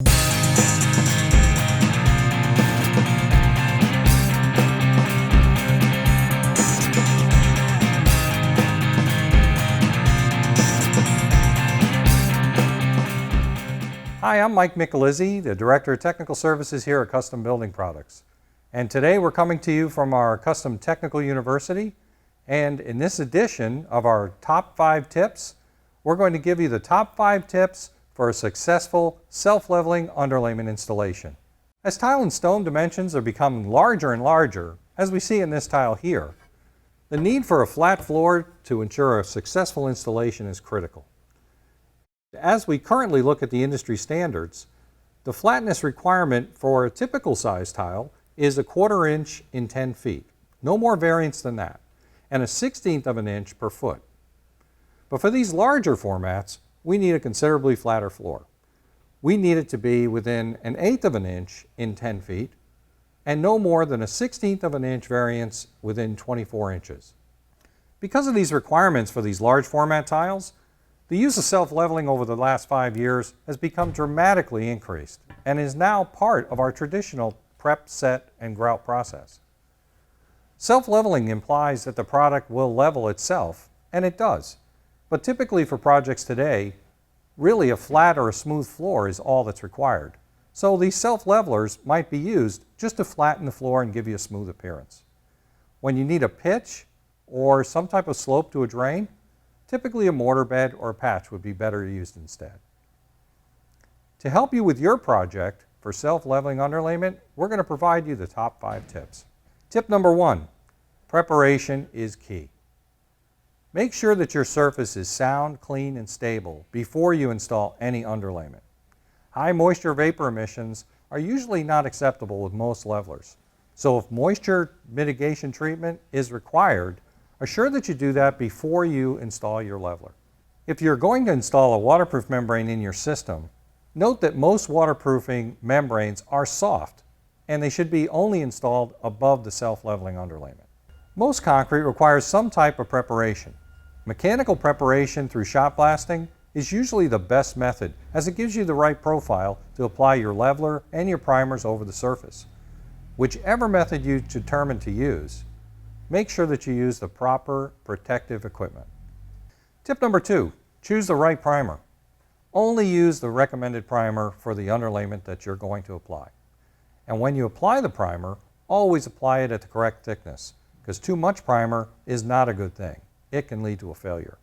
Hi, I'm Mike Micalizzi, the Director of Technical Services here at Custom Building Products. And today we're coming to you from our Custom Technical University. And in this edition of our Top 5 Tips, we're going to give you the top 5 tips for a successful self-leveling underlayment installation. As tile and stone dimensions are becoming larger and larger, as we see in this tile here, the need for a flat floor to ensure a successful installation is critical. As we currently look at the industry standards, the flatness requirement for a typical size tile is 1/4 inch in 10 feet. No more variance than that, and 1/16 of an inch per foot. But for these larger formats, we need a considerably flatter floor. We need it to be within 1/8 of an inch in 10 feet, and no more than 1/16 of an inch variance within 24 inches. Because of these requirements for these large format tiles, the use of self-leveling over the last 5 years has become dramatically increased and is now part of our traditional prep, set, and grout process. Self-leveling implies that the product will level itself, and it does. But typically for projects today, really a flat or a smooth floor is all that's required. So these self-levelers might be used just to flatten the floor and give you a smooth appearance. When you need a pitch or some type of slope to a drain, typically a mortar bed or a patch would be better used instead. To help you with your project for self-leveling underlayment, we're going to provide you the top 5 tips. Tip number 1, preparation is key. Make sure that your surface is sound, clean, and stable before you install any underlayment. High moisture vapor emissions are usually not acceptable with most levelers. So if moisture mitigation treatment is required, assure that you do that before you install your leveler. If you're going to install a waterproof membrane in your system, note that most waterproofing membranes are soft and they should be only installed above the self-leveling underlayment. Most concrete requires some type of preparation. Mechanical preparation through shot blasting is usually the best method as it gives you the right profile to apply your leveler and your primers over the surface. Whichever method you determine to use, make sure that you use the proper protective equipment. Tip number 2, choose the right primer. Only use the recommended primer for the underlayment that you're going to apply. And when you apply the primer, always apply it at the correct thickness, because too much primer is not a good thing. It can lead to a failure.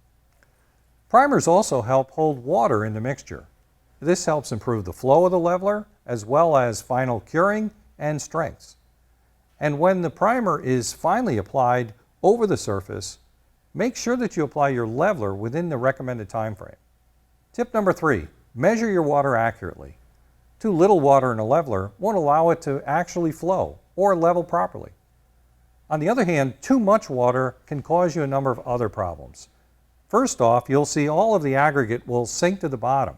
Primers also help hold water in the mixture. This helps improve the flow of the leveler, as well as final curing and strengths. And when the primer is finally applied over the surface, make sure that you apply your leveler within the recommended time frame. Tip number 3, measure your water accurately. Too little water in a leveler won't allow it to actually flow or level properly. On the other hand, too much water can cause you a number of other problems. First off, you'll see all of the aggregate will sink to the bottom,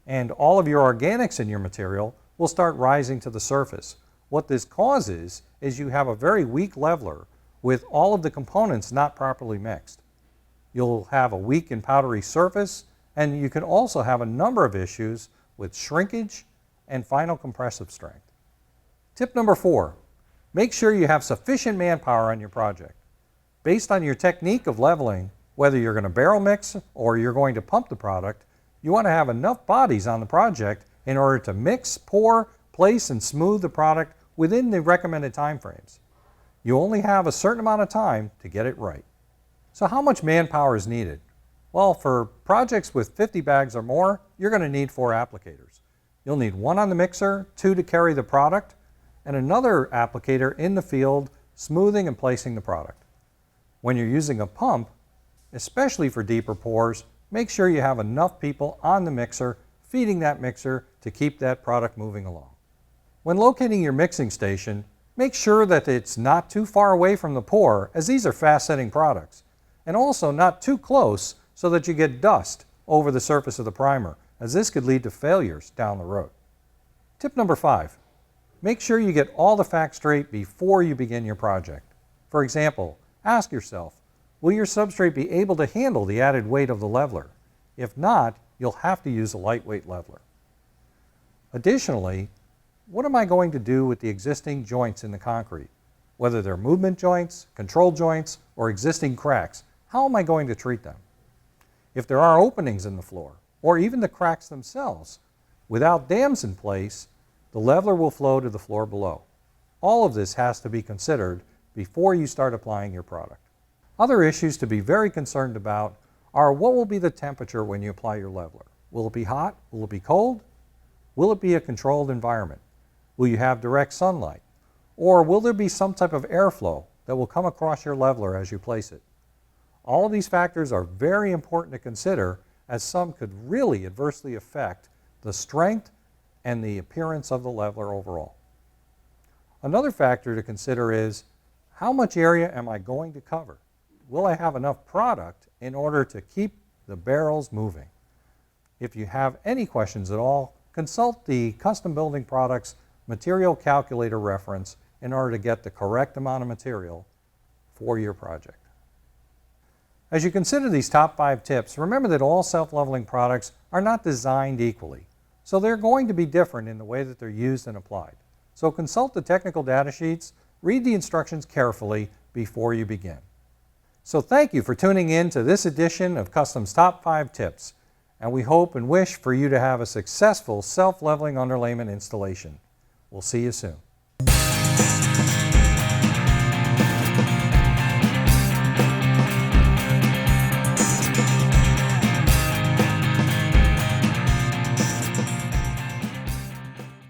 and all of your organics in your material will start rising to the surface. What this causes is you have a very weak leveler with all of the components not properly mixed. You'll have a weak and powdery surface, and you can also have a number of issues with shrinkage and final compressive strength. Tip number 4, make sure you have sufficient manpower on your project. Based on your technique of leveling, whether you're going to barrel mix or you're going to pump the product, you want to have enough bodies on the project in order to mix, pour, place, and smooth the product within the recommended time frames. You only have a certain amount of time to get it right. So how much manpower is needed? Well, for projects with 50 bags or more, you're going to need 4 applicators. You'll need 1 on the mixer, 2 to carry the product, and another applicator in the field smoothing and placing the product. When you're using a pump, especially for deeper pours, make sure you have enough people on the mixer feeding that mixer to keep that product moving along. When locating your mixing station, make sure that it's not too far away from the pour, as these are fast-setting products, and also not too close so that you get dust over the surface of the primer, as this could lead to failures down the road. Tip number 5, make sure you get all the facts straight before you begin your project. For example, ask yourself, will your substrate be able to handle the added weight of the leveler? If not, you'll have to use a lightweight leveler. Additionally, what am I going to do with the existing joints in the concrete? Whether they're movement joints, control joints, or existing cracks, how am I going to treat them? If there are openings in the floor, or even the cracks themselves, without dams in place, the leveler will flow to the floor below. All of this has to be considered before you start applying your product. Other issues to be very concerned about are what will be the temperature when you apply your leveler? Will it be hot? Will it be cold? Will it be a controlled environment? Will you have direct sunlight? Or will there be some type of airflow that will come across your leveler as you place it? All of these factors are very important to consider, as some could really adversely affect the strength and the appearance of the leveler overall. Another factor to consider is, how much area am I going to cover? Will I have enough product in order to keep the barrels moving? If you have any questions at all, consult the Custom Building Products Material Calculator reference in order to get the correct amount of material for your project. As you consider these top 5 tips, remember that all self-leveling products are not designed equally, so they're going to be different in the way that they're used and applied. So consult the technical data sheets, read the instructions carefully before you begin. So thank you for tuning in to this edition of Custom's Top 5 Tips, and we hope and wish for you to have a successful self-leveling underlayment installation. We'll see you soon.